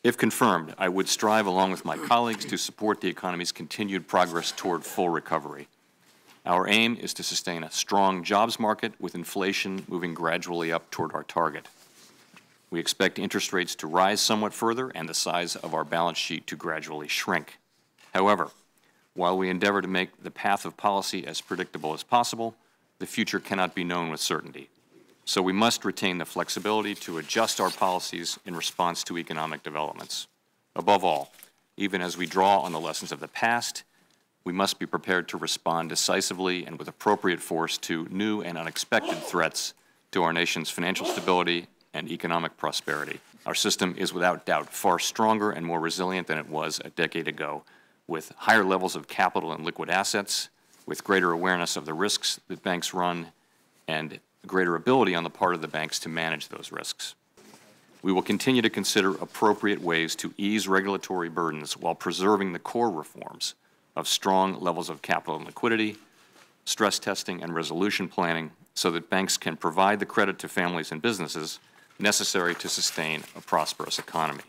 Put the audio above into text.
If confirmed, I would strive along with my colleagues to support the economy's continued progress toward full recovery. Our aim is to sustain a strong jobs market with inflation moving gradually up toward our target. We expect interest rates to rise somewhat further and the size of our balance sheet to gradually shrink. However, while we endeavor to make the path of policy as predictable as possible, the future cannot be known with certainty. So we must retain the flexibility to adjust our policies in response to economic developments. Above all, even as we draw on the lessons of the past, we must be prepared to respond decisively and with appropriate force to new and unexpected threats to our nation's financial stability and economic prosperity. Our system is without doubt far stronger and more resilient than it was a decade ago, with higher levels of capital and liquid assets, with greater awareness of the risks that banks run, and greater ability on the part of the banks to manage those risks. We will continue to consider appropriate ways to ease regulatory burdens while preserving the core reforms of strong levels of capital and liquidity, stress testing and resolution planning, so that banks can provide the credit to families and businesses necessary to sustain a prosperous economy.